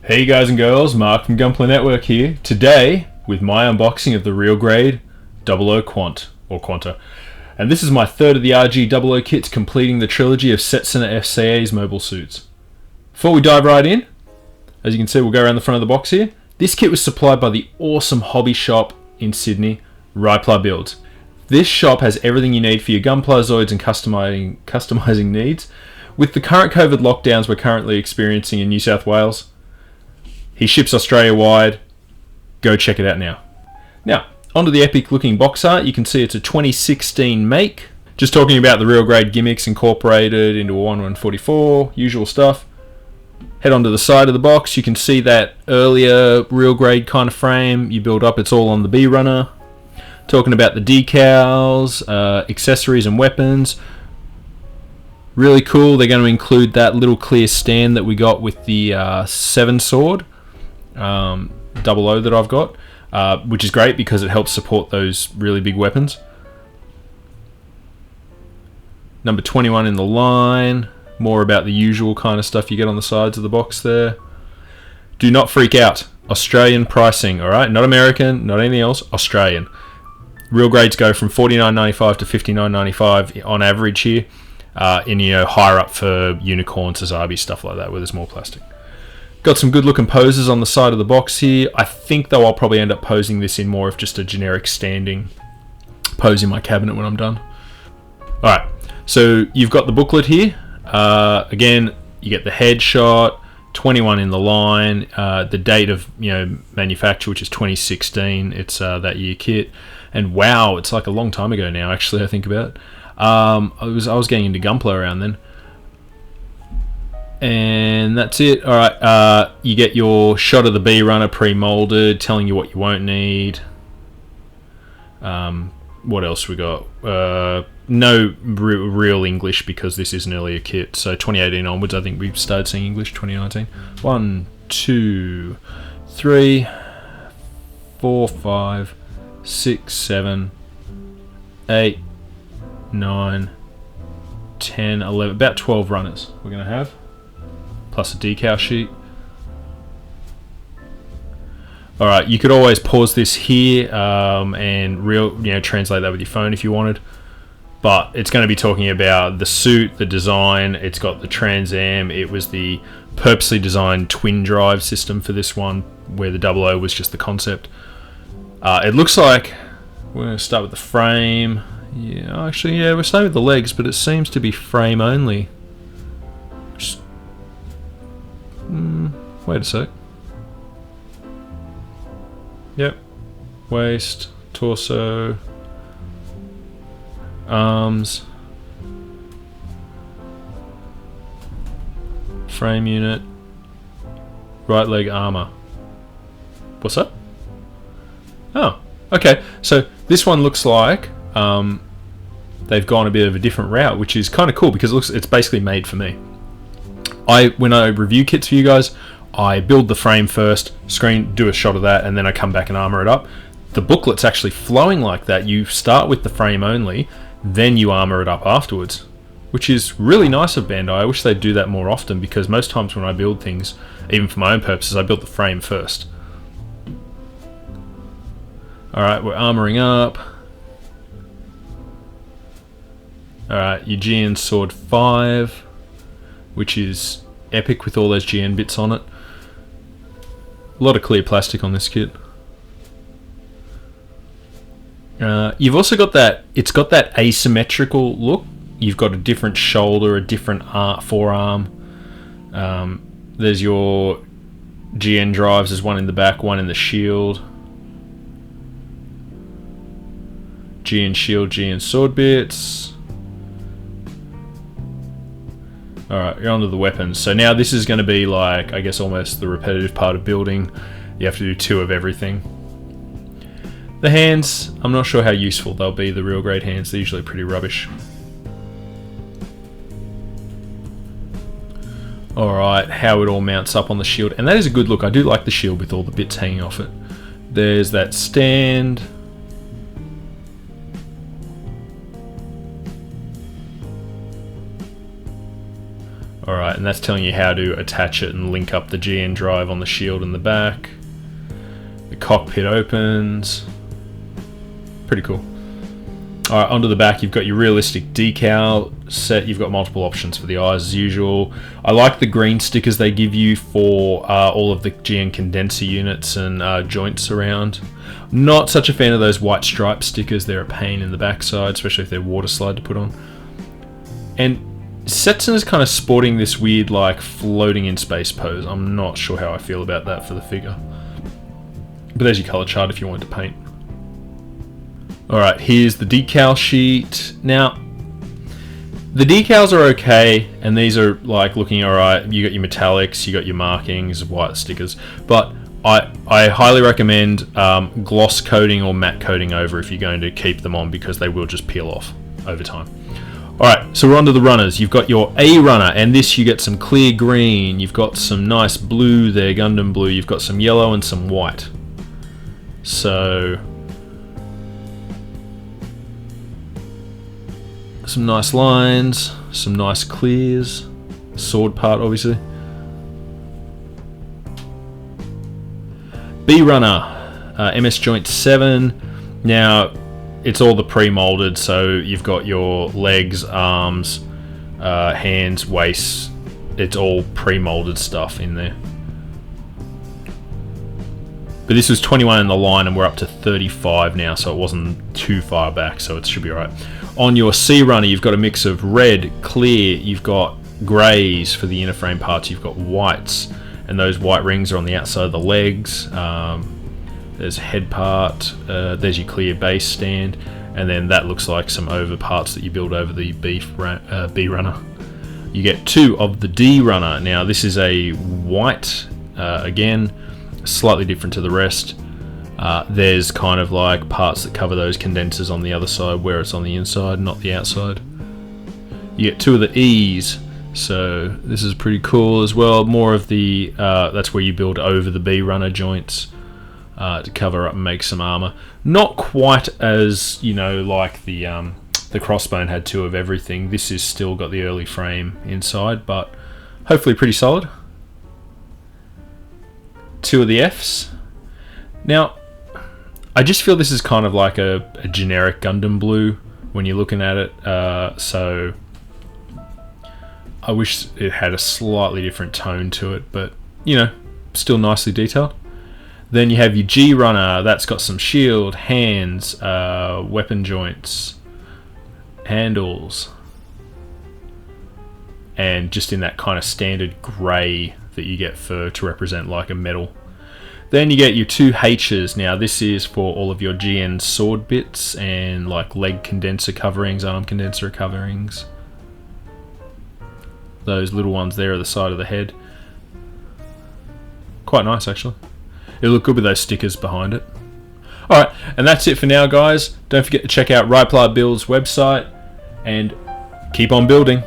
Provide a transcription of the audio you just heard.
Hey guys and girls, Mark from Gunpla Network here. Today, with my unboxing of the real grade 00 Quanta. And this is my third of the RG 00 kits, completing the trilogy of Setsuna F Seiyei's mobile suits. Before we dive right in, as you can see, we'll go around the front of the box here. This kit was supplied by the awesome hobby shop in Sydney, Gunpla Builds. This shop has everything you need for your Gunpla Zoids and customizing needs. With the current COVID lockdowns we're currently experiencing in New South Wales, he ships Australia-wide. Go check it out now. Now, onto the epic looking box art. You can see it's a 2016 make. Just talking about the real grade gimmicks incorporated into a 1144, usual stuff. Head onto the side of the box. You can see that earlier real grade kind of frame you build up. It's all on the B runner. Talking about the decals, accessories and weapons. Really cool. They're going to include that little clear stand that we got with the 7 sword. 00 that I've got, which is great because it helps support those really big weapons. Number 21 in the line, more about the usual kind of stuff you get on the sides of the box there. Do not freak out, Australian pricing, alright? Not American, not anything else, Australian. Real grades go from $49.95 to $59.95 on average here, and higher up for unicorns, Azabi, stuff like that where there's more plastic. Got some good looking poses on the side of the box here. I think though I'll probably end up posing this in more of just a generic standing pose in my cabinet when I'm done. Alright, so you've got the booklet here. Again, you get the headshot, 21 in the line, the date of manufacture, which is 2016. It's that year kit. And wow, it's like a long time ago now, actually, I think about it. I was getting into Gunpla around then. And that's it. Alright, you get your shot of the B runner pre-molded, telling you what you won't need. What else we got? No real English because this is an earlier kit. So 2018 onwards, I think we started seeing English. 2019. 1, 2, 3, 4, 5, 6, 7, 8, 9, 10, 11. About 12 runners we're going to have. Plus a decal sheet. Alright, you could always pause this here and translate that with your phone if you wanted. But it's going to be talking about the suit, the design. It's got the Trans Am. It was the purposely designed twin drive system for this one, where the 00 was just the concept. It looks like we're going to start with the frame. Yeah, actually, yeah, we're starting with the legs, but it seems to be frame only. Wait a sec. Yep. Waist, torso, arms, frame unit, right leg armor. What's that? Oh, okay. So this one looks like they've gone a bit of a different route, which is kind of cool because it's basically made for me. When I review kits for you guys, I build the frame first, do a shot of that, and then I come back and armor it up. The booklet's actually flowing like that. You start with the frame only, then you armor it up afterwards, which is really nice of Bandai. I wish they'd do that more often because most times when I build things, even for my own purposes, I build the frame first. Alright, we're armoring up. Alright, your GN Sword 5. Which is epic with all those GN bits on it. A lot of clear plastic on this kit. You've also got that, it's got that asymmetrical look. You've got a different shoulder, a different forearm. There's your GN drives, there's one in the back, one in the shield. GN shield, GN sword bits. Alright, you're onto the weapons. So now this is going to be like, I guess almost the repetitive part of building. You have to do 2 of everything. The hands, I'm not sure how useful they'll be, the real grade hands. They're usually pretty rubbish. Alright, how it all mounts up on the shield. And that is a good look. I do like the shield with all the bits hanging off it. There's that stand. Alright, and that's telling you how to attach it and link up the GN drive on the shield in the back. The cockpit opens. Pretty cool. Alright, onto the back, you've got your realistic decal set. You've got multiple options for the eyes as usual. I like the green stickers they give you for all of the GN condenser units and joints around. Not such a fan of those white stripe stickers. They're a pain in the backside, especially if they're water slide to put on. And Setsuna's kind of sporting this weird, like, floating in space pose. I'm not sure how I feel about that for the figure. But there's your colour chart if you wanted to paint. Alright, here's the decal sheet. Now, the decals are okay, and these are, like, looking alright. You got your metallics, you got your markings, white stickers. But I highly recommend gloss coating or matte coating over if you're going to keep them on, because they will just peel off over time. Alright, so we're on to the runners. You've got your A runner, and this you get some clear green. You've got some nice blue there, Gundam blue. You've got some yellow and some white. So, some nice lines, some nice clears. Sword part, obviously. B runner, MS joint 7. Now, it's all the pre-molded, so you've got your legs, arms, hands, waist. It's all pre-molded stuff in there. But this was 21 in the line, and we're up to 35 now, so it wasn't too far back, so it should be alright. On your C runner, you've got a mix of red, clear, you've got greys for the inner frame parts, you've got whites, and those white rings are on the outside of the legs. There's a head part, there's your clear base stand, and then that looks like some over parts that you build over the B runner. You get 2 of the D runner. Now this is a white, again, slightly different to the rest. There's kind of like parts that cover those condensers on the other side where it's on the inside, not the outside. You get 2 of the E's, so this is pretty cool as well. More of the, that's where you build over the B runner joints. To cover up and make some armor. Not quite as, you know, like the Crossbone had 2 of everything. This is still got the early frame inside, but hopefully pretty solid. 2 of the F's. Now, I just feel this is kind of like a generic Gundam blue when you're looking at it, so I wish it had a slightly different tone to it, but, you know, still nicely detailed. Then you have your G runner. That's got some shield, hands, weapon joints, handles, and just in that kind of standard grey that you get to represent like a metal. Then you get your 2 H's. Now this is for all of your GN sword bits and like leg condenser coverings, arm condenser coverings. Those little ones there are the side of the head. Quite nice actually. It'll look good with those stickers behind it. Alright, and that's it for now, guys. Don't forget to check out Gunpla Build's website, and keep on building.